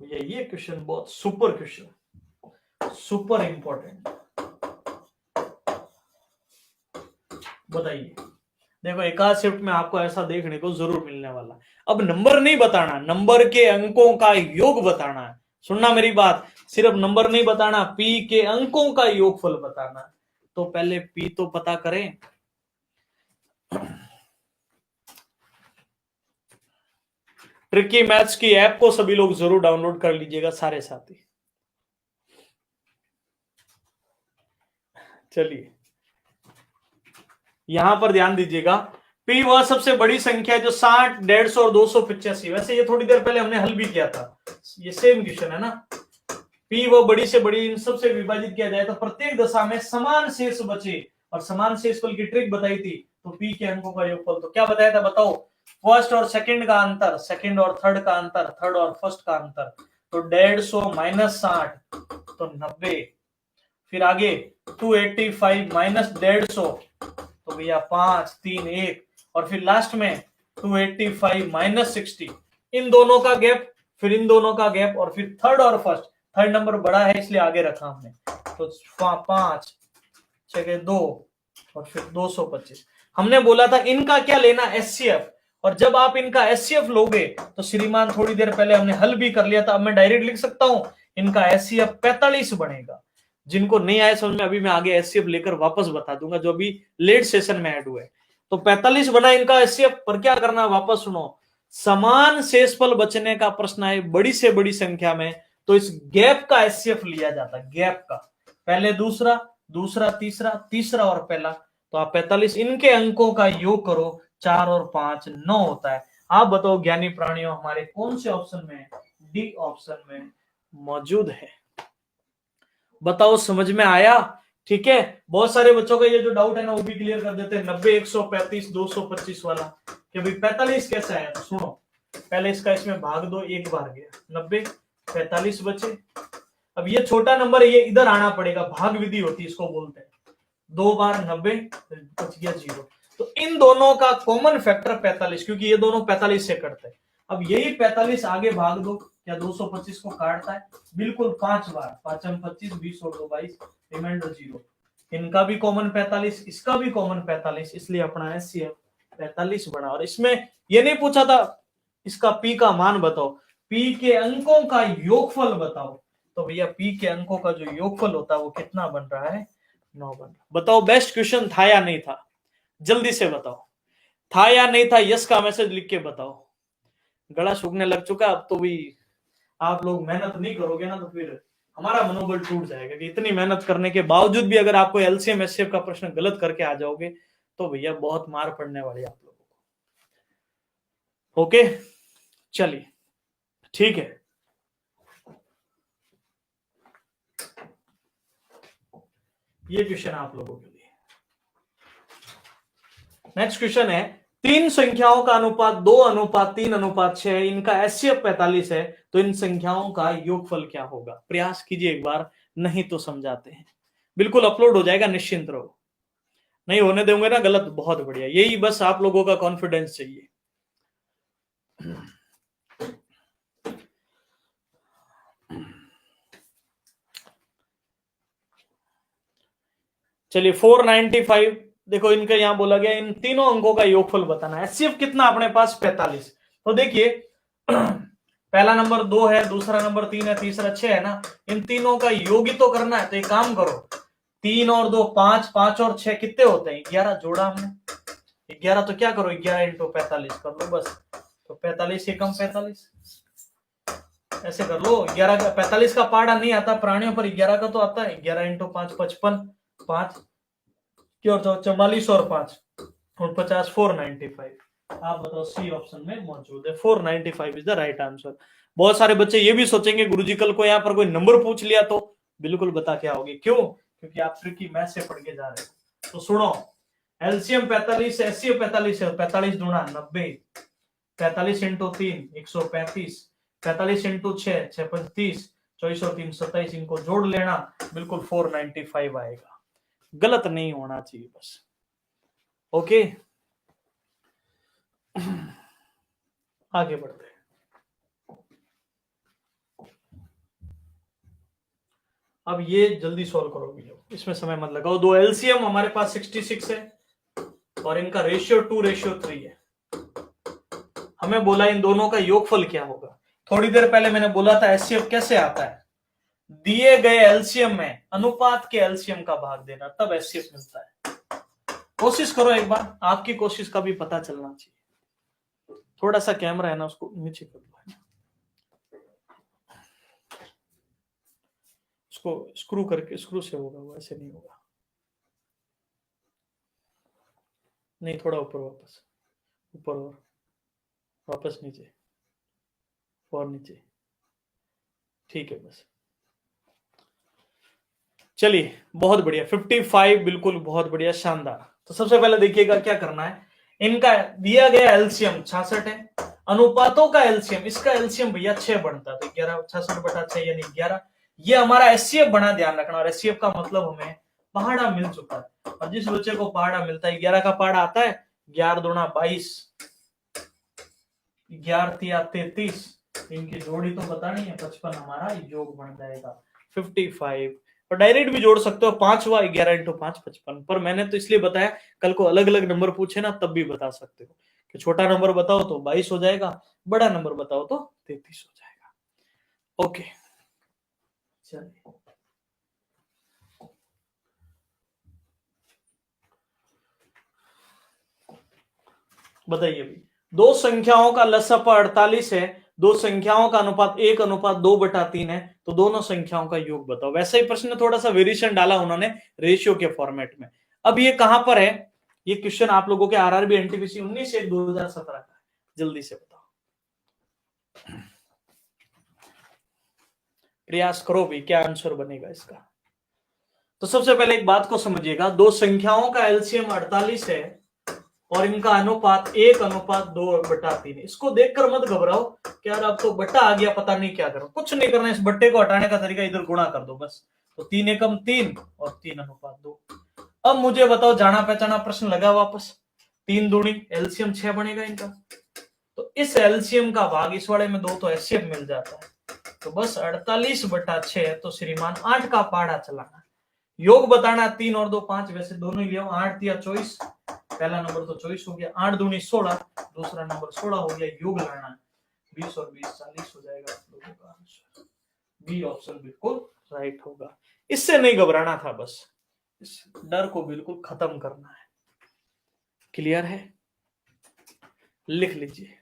ये क्वेश्चन बहुत super question, super important. बताइए, देखो एक आध शिफ्ट में आपको ऐसा देखने को जरूर मिलने वाला। अब नंबर नहीं बताना, नंबर के अंकों का योग बताना है। सुनना मेरी बात, सिर्फ नंबर नहीं बताना, पी के अंकों का योगफल बताना है। तो पहले पी तो पता करें। ट्रिकी मैथ्स की ऐप को सभी लोग जरूर डाउनलोड कर लीजिएगा, सारे साथी। चलिए यहां पर ध्यान दीजिएगा, पी वह सबसे बड़ी संख्या है जो 60, 150 और 285। वैसे ये थोड़ी देर पहले हमने हल भी किया था, ये सेम क्वेश्चन है ना। पी वह बड़ी से बड़ी इन सबसे विभाजित किया जाए तो प्रत्येक दशा में समान शेष बचे, और समान शेषफल की ट्रिक बताई थी। तो पी के अंकों का योगफल तो क्या बताया था, बताओ। फर्स्ट और सेकंड का अंतर, सेकंड और थर्ड का अंतर, थर्ड और फर्स्ट का अंतर। तो 150 माइनस 60 तो 90। फिर आगे 285 माइनस 150 तो भैया 5 3 1। और फिर लास्ट में 285 माइनस 60, इन दोनों का गैप, फिर इन दोनों का गैप, और फिर थर्ड और फर्स्ट। थर्ड नंबर बड़ा है इसलिए आगे रखा हमने। तो 5 6 2 और फिर 225। हमने बोला था इनका क्या लेना, एचसीएफ। और जब आप इनका एचसीएफ लोगे तो श्रीमान, थोड़ी देर पहले हमने हल भी कर लिया था, अब मैं डायरेक्ट लिख सकता हूं, इनका एचसीएफ 45 बनेगा। जिनको नहीं आया समझ में, अभी मैं आगे एचसीएफ लेकर वापस बता दूंगा, जो अभी लेट सेशन में ऐड हुए। तो 45 बना इनका एचसीएफ, पर क्या करना, वापस सुनो। समान शेषफल बचने का प्रश्न है बड़ी से बड़ी संख्या में, तो इस गैप का एचसीएफ लिया जाता है, गैप का। पहले दूसरा, दूसरा तीसरा, तीसरा और पहला। तो आप 45 इनके अंकों का योग करो, 4 और 5 9 होता है। आप बताओ ज्ञानी प्राणियों, हमारे कौन से ऑप्शन में, डी ऑप्शन में मौजूद है। बताओ समझ में आया। ठीक है, बहुत सारे बच्चों का ये जो डाउट है ना वो भी क्लियर कर देते हैं। 90 135 225 वाला कि भाई 45 कैसा है। तो सुनो, पहले इसका इसमें भाग दो, एक बार गया 90, 45 बचे। अब ये छोटा नंबर है, ये इधर आना पड़ेगा, भाग विधि होती है इसको बोलते हैं। 2 बार 90 बच गया 0। तो इन दोनों का कॉमन फैक्टर 45, क्योंकि ये दोनों 45 से कटते हैं। अब यही 45 आगे भाग दो, क्या 225 को काटता है, बिल्कुल 5 बार, 5 25 20 और 2 22, रिमाइंडर 0। इनका भी कॉमन 45, इसका भी कॉमन 45, इसलिए अपना एचसीएफ 45 बना। और इसमें ये नहीं पूछा था इसका पी का मान बताओ, पी के अंकों का योगफल बताओ। तो भैया पी के अंकों का जो योगफल होता है वो कितना बन रहा है, 9 बन रहा। बताओ बेस्ट क्वेश्चन था या नहीं था, जल्दी से बताओ, था या नहीं था, यस का मैसेज लिख के बताओ। गला सूखने लग चुका, अब तो भी आप लोग मेहनत नहीं करोगे ना, तो फिर हमारा मनोबल टूट जाएगा कि इतनी मेहनत करने के बावजूद भी अगर आपको एलसीएम एचसीएफ का प्रश्न गलत करके आ जाओगे तो भैया बहुत मार पड़ने वाली है आप लोगों को। ओके चलिए ठीक है। ये क्वेश्चन आप लोगों के लिए। नेक्स्ट क्वेश्चन है, तीन संख्याओं का अनुपात 2:3:6 है, इनका एचसीएफ 45 है, तो इन संख्याओं का योगफल क्या होगा। प्रयास कीजिए एक बार, नहीं तो समझाते हैं। बिल्कुल अपलोड हो जाएगा, निश्चिंत रहो। नहीं होने देंगे ना गलत, बहुत बढ़िया, यही बस आप लोगों का कॉन्फिडेंस चाहिए। चलिए 495, देखो इनका यहां बोला गया इन तीनों अंकों का योगफल बताना है। एचसीएफ कितना अपने पास 45। तो देखिए पहला नंबर 2 है, दूसरा नंबर 3 है, तीसरा 6 है ना, इन तीनों का योग ही तो करना है। तो एक काम करो, 3 और 2 5, 5 और 6 कितने होते हैं, 11 जोड़ा हमने 11। तो क्या करो 11 इंटू 45 कर लो बस। तो 45 से कम 45 ऐसे कर लो। 11 का 45 का पार्ट नहीं आता प्राणियों पर, 11 का तो आता है। 11 इंटू 5 55, 5 की और 44 और 5 और 50 495। आप बताओ सी ऑप्शन में मौजूद है, 495 इज द राइट आंसर। बहुत सारे बच्चे ये भी सोचेंगे गुरुजी कल को यहाँ पर कोई नंबर पूछ लिया तो बिल्कुल बता के आओगे, क्यों, क्योंकि आप ट्रिकी मैथ से पढ़ के जा रहे हो। तो सुनो, एलसीएम 45, एचसीएफ 45 है, 45 दूना 90, 45 इंटू 3 135, 45 इंटू 6 635, 24 और 3 27, इनको जोड़ लेना, बिल्कुल 495 आएगा। गलत नहीं होना चाहिए बस। ओके आगे बढ़ते हैं। अब ये जल्दी सॉल्व करोगे, इसमें समय मत लगाओ। दो एलसीएम हमारे पास 66 है और इनका रेशियो 2:3 है। हमें बोला इन दोनों का योगफल क्या होगा। थोड़ी देर पहले मैंने बोला था एचसीएफ कैसे आता है, दिए गए एलसीएम में अनुपात के एलसीएम का भाग देना, तब एचसीएफ मिलता है। कोशिश करो एक बार, आपकी कोशिश का भी पता चलना चाहिए। थोड़ा सा कैमरा है ना, उसको नीचे कर दो, उसको स्क्रू करके, स्क्रू से होगा वो, ऐसे नहीं होगा। नहीं, थोड़ा ऊपर, वापस ऊपर और वापस नीचे और नीचे, ठीक है बस। चलिए बहुत बढ़िया, 55 बिल्कुल, बहुत बढ़िया, शानदार। तो सबसे पहले देखिएगा क्या करना है, इनका दिया गया एलसीएम 66 है, अनुपातों का एलसीएम, इसका एलसीएम भैया 6 बनता है, तो 11 66/6 यानी 11। ये हमारा एचसीएफ बना, ध्यान रखना। और एचसीएफ का मतलब हमें पहाड़ा मिल चुका है, और जिस बच्चे को पहाड़ा मिलता है, 11 का पहाड़ा आता है 11 दूना 22, 11 तिया 33, इनकी जोड़ी तो बतानी है, 55 हमारा योग बन जाएगा 55। और डायरेक्ट भी जोड़ सकते हो, 5 हुआ 11 × 5 55। पर मैंने तो इसलिए बताया, कल को अलग अलग नंबर पूछे ना तब भी बता सकते हो कि छोटा नंबर बताओ तो 22 हो जाएगा, बड़ा नंबर बताओ तो 33 हो जाएगा। ओके चलिए, बताइए भी, दो संख्याओं का लसापा 48 है, दो संख्याओं का अनुपात 1:2/3 है, तो दोनों संख्याओं का योग बताओ। वैसे ही प्रश्न थोड़ा सा वेरिएशन डाला उन्होंने रेशियो के फॉर्मेट में। अब ये कहां पर है, ये क्वेश्चन आप लोगों के आरआरबी एनटीपीसी 19/1/2017 का है, जल्दी से बताओ, प्रयास करो भी, क्या आंसर बनेगा इसका। तो सबसे पहले एक बात को समझिएगा, दो संख्याओं का एलसीएम 48 है और इनका अनुपात 1:2/3। इसको देखकर मत घबराओ कि यार अब तो बट्टा आ गया, पता नहीं क्या करो। कुछ नहीं करना, इस बट्टे को हटाने का तरीका इधर गुणा कर दो बस। तो 3 एकम 3 और 3:2। अब मुझे बताओ, जाना पहचाना प्रश्न लगा वापस, 3 दूनी एलसीएम 6 बनेगा इनका, तो इस एलसीएम का भाग इस वाले में 2 तो एचसीएफ मिल जाता है, तो बस 48/6। तो श्रीमान 8 का पहाड़ा चलाना, योग बताना, 3 और 2 5, वैसे दोनों ही लिया, 8 या 24, पहला नंबर तो 24 हो गया, 8 दूनी 16, दूसरा नंबर 16 हो गया, योग लाना 20 और 20 40 हो जाएगा आप लोगों का आंसर। बी ऑप्शन बिल्कुल राइट होगा। इससे नहीं घबराना था, बस इस डर को बिल्कुल खत्म करना है। क्लियर है, लिख लीजिए।